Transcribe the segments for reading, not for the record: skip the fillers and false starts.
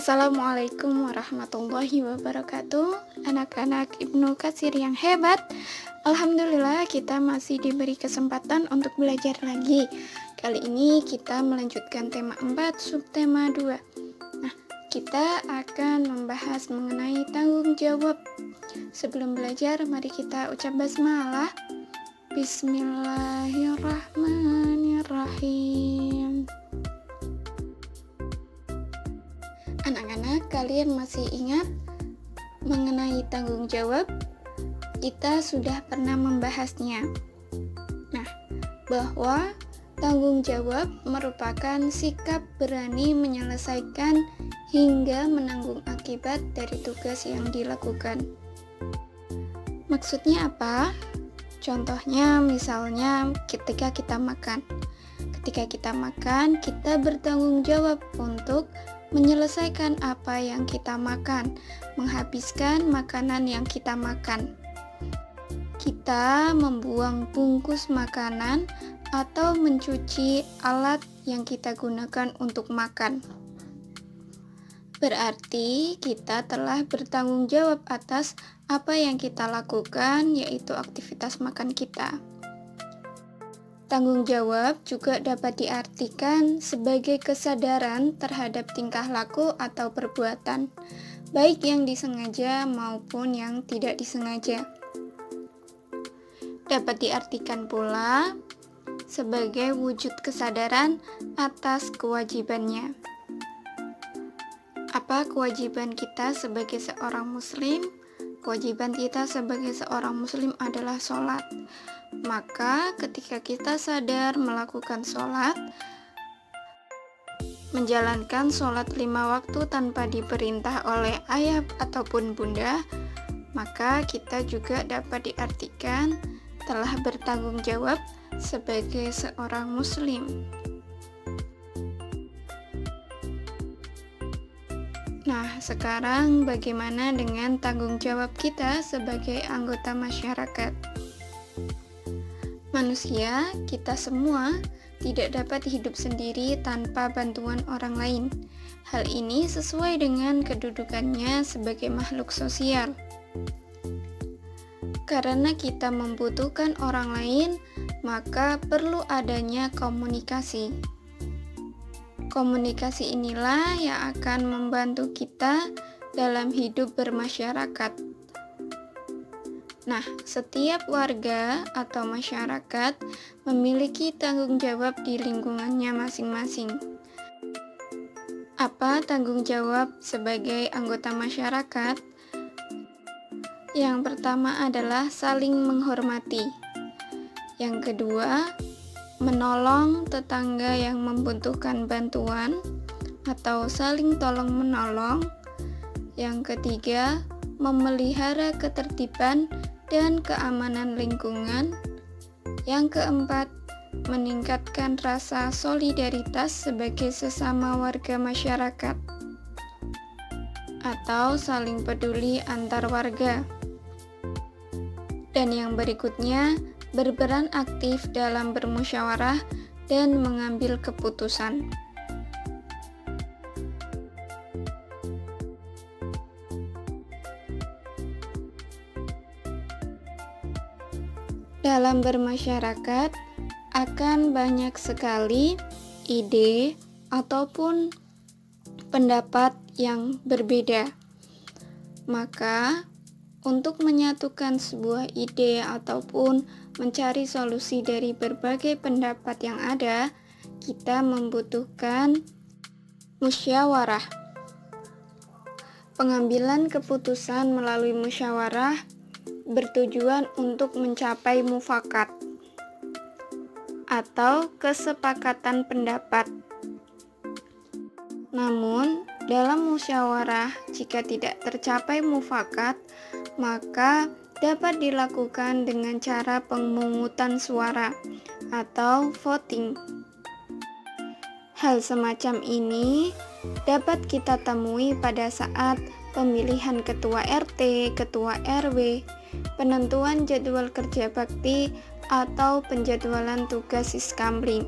Assalamualaikum warahmatullahi wabarakatuh. Anak-anak Ibnu Katsir yang hebat, alhamdulillah kita masih diberi kesempatan untuk belajar lagi. Kali ini kita melanjutkan tema 4, subtema 2. Nah, kita akan membahas mengenai tanggung jawab. Sebelum belajar, mari kita ucap basmalah. Bismillahirrahmanirrahim. Anak-anak, kalian masih ingat mengenai tanggung jawab? Kita sudah pernah membahasnya. Nah, bahwa tanggung jawab merupakan sikap berani menyelesaikan hingga menanggung akibat dari tugas yang dilakukan. Maksudnya apa? Contohnya, misalnya ketika kita makan. Ketika kita makan, kita bertanggung jawab untuk menyelesaikan apa yang kita makan, menghabiskan makanan yang kita makan. Kita membuang bungkus makanan atau mencuci alat yang kita gunakan untuk makan. Berarti kita telah bertanggung jawab atas apa yang kita lakukan, yaitu aktivitas makan kita. Tanggung jawab juga dapat diartikan sebagai kesadaran terhadap tingkah laku atau perbuatan, baik yang disengaja maupun yang tidak disengaja. Dapat diartikan pula sebagai wujud kesadaran atas kewajibannya. Apa kewajiban kita sebagai seorang muslim? Kewajiban kita sebagai seorang muslim adalah sholat. Maka ketika kita sadar melakukan sholat, menjalankan sholat 5 waktu tanpa diperintah oleh ayah ataupun bunda, maka kita juga dapat diartikan telah bertanggung jawab sebagai seorang muslim. Nah, sekarang bagaimana dengan tanggung jawab kita sebagai anggota masyarakat? Manusia, kita semua tidak dapat hidup sendiri tanpa bantuan orang lain. Hal ini sesuai dengan kedudukannya sebagai makhluk sosial. Karena kita membutuhkan orang lain, maka perlu adanya komunikasi. Komunikasi inilah yang akan membantu kita dalam hidup bermasyarakat. Nah, setiap warga atau masyarakat memiliki tanggung jawab di lingkungannya masing-masing. Apa tanggung jawab sebagai anggota masyarakat? Yang pertama adalah saling menghormati. Yang kedua, menolong tetangga yang membutuhkan bantuan atau saling tolong-menolong. Yang ketiga, memelihara ketertiban dan keamanan lingkungan. Yang keempat, meningkatkan rasa solidaritas sebagai sesama warga masyarakat atau saling peduli antar warga. Dan yang berikutnya, berperan aktif dalam bermusyawarah dan mengambil keputusan. Dalam bermasyarakat akan banyak sekali ide ataupun pendapat yang berbeda. Maka, untuk menyatukan sebuah ide ataupun mencari solusi dari berbagai pendapat yang ada, kita membutuhkan musyawarah. Pengambilan keputusan melalui musyawarah bertujuan untuk mencapai mufakat atau kesepakatan pendapat. Namun, dalam musyawarah jika tidak tercapai mufakat, maka dapat dilakukan dengan cara pemungutan suara atau voting. Hal semacam ini dapat kita temui pada saat pemilihan ketua RT, ketua RW, penentuan jadwal kerja bakti, atau penjadwalan tugas siskamling.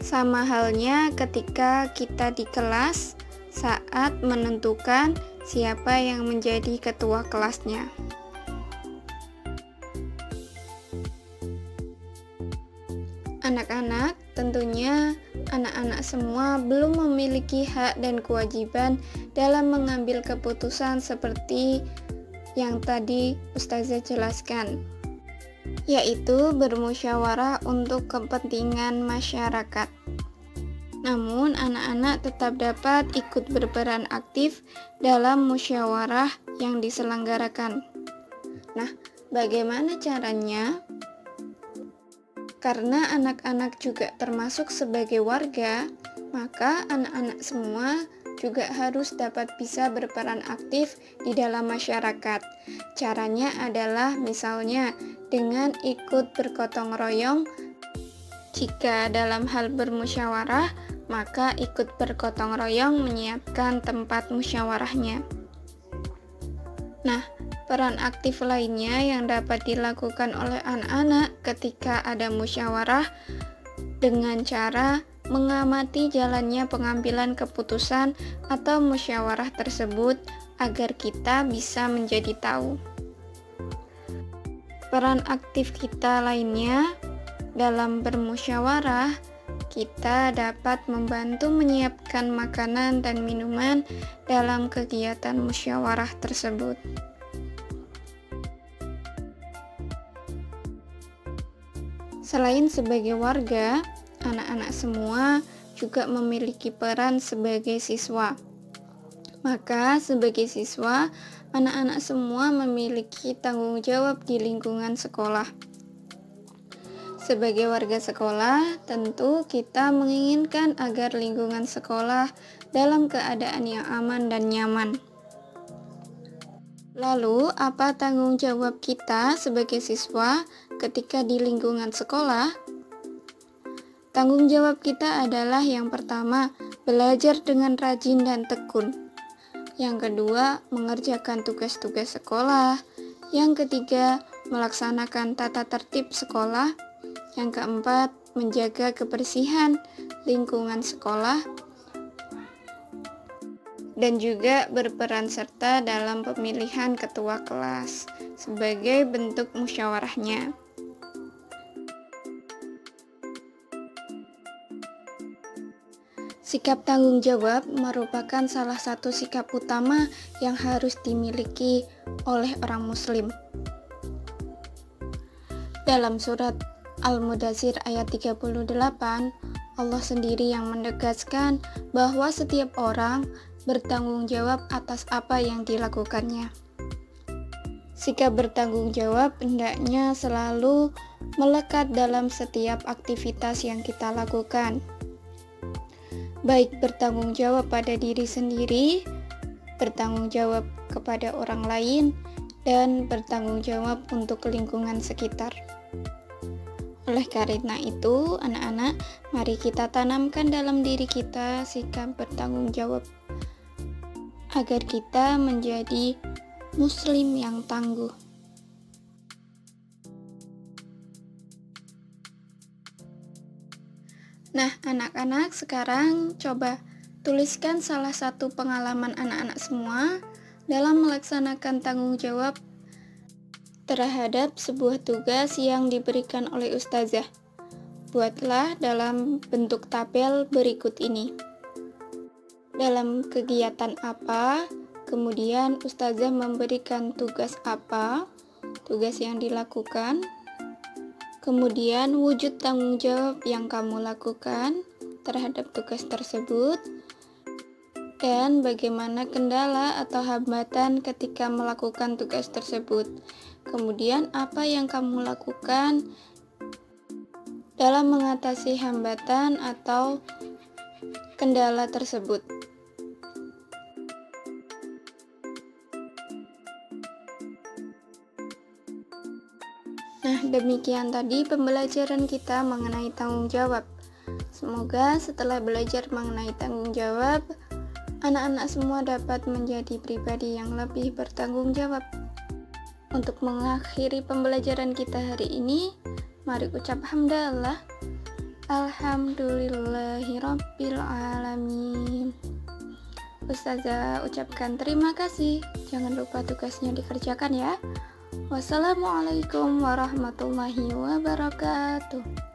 Sama halnya ketika kita di kelas saat menentukan siapa yang menjadi ketua kelasnya. Anak-anak, tentunya anak-anak semua belum memiliki hak dan kewajiban dalam mengambil keputusan seperti yang tadi Ustazah jelaskan, yaitu bermusyawarah untuk kepentingan masyarakat. Namun, anak-anak tetap dapat ikut berperan aktif dalam musyawarah yang diselenggarakan. Nah, bagaimana caranya? Karena anak-anak juga termasuk sebagai warga, maka anak-anak semua juga harus dapat bisa berperan aktif di dalam masyarakat. Caranya adalah misalnya dengan ikut bergotong royong. Jika dalam hal bermusyawarah, maka ikut bergotong royong menyiapkan tempat musyawarahnya. Nah, peran aktif lainnya yang dapat dilakukan oleh anak-anak ketika ada musyawarah dengan cara mengamati jalannya pengambilan keputusan atau musyawarah tersebut agar kita bisa menjadi tahu. Peran aktif kita lainnya dalam bermusyawarah, kita dapat membantu menyiapkan makanan dan minuman dalam kegiatan musyawarah tersebut. Selain sebagai warga, anak-anak semua juga memiliki peran sebagai siswa. Maka, sebagai siswa, anak-anak semua memiliki tanggung jawab di lingkungan sekolah. Sebagai warga sekolah, tentu kita menginginkan agar lingkungan sekolah dalam keadaan yang aman dan nyaman. Lalu, apa tanggung jawab kita sebagai siswa ketika di lingkungan sekolah? Tanggung jawab kita adalah yang pertama, belajar dengan rajin dan tekun. Yang kedua, mengerjakan tugas-tugas sekolah. Yang ketiga, melaksanakan tata tertib sekolah. Yang keempat, menjaga kebersihan lingkungan sekolah. Dan juga berperan serta dalam pemilihan ketua kelas sebagai bentuk musyawarahnya. Sikap tanggung jawab merupakan salah satu sikap utama yang harus dimiliki oleh orang Muslim. Dalam surat Al-Mudaththir ayat 38, Allah sendiri yang menegaskan bahwa setiap orang bertanggung jawab atas apa yang dilakukannya. Sikap bertanggung jawab hendaknya selalu melekat dalam setiap aktivitas yang kita lakukan. Baik bertanggung jawab pada diri sendiri, bertanggung jawab kepada orang lain, dan bertanggung jawab untuk lingkungan sekitar. Oleh karena itu, anak-anak, mari kita tanamkan dalam diri kita sikap bertanggung jawab agar kita menjadi Muslim yang tangguh. Nah, anak-anak, sekarang coba tuliskan salah satu pengalaman anak-anak semua dalam melaksanakan tanggung jawab terhadap sebuah tugas yang diberikan oleh Ustazah. Buatlah dalam bentuk tabel berikut ini. Dalam kegiatan apa, kemudian Ustazah memberikan tugas apa, tugas yang dilakukan, kemudian wujud tanggung jawab yang kamu lakukan terhadap tugas tersebut, dan bagaimana kendala atau hambatan ketika melakukan tugas tersebut. Kemudian apa yang kamu lakukan dalam mengatasi hambatan atau kendala tersebut. Nah, demikian tadi pembelajaran kita mengenai tanggung jawab. Semoga setelah belajar mengenai tanggung jawab, anak-anak semua dapat menjadi pribadi yang lebih bertanggung jawab. Untuk mengakhiri pembelajaran kita hari ini, mari ucap hamdalah. Alhamdulillahirabbil alamin. Ustazah ucapkan terima kasih. Jangan lupa tugasnya dikerjakan ya. Wassalamualaikum warahmatullahi wabarakatuh.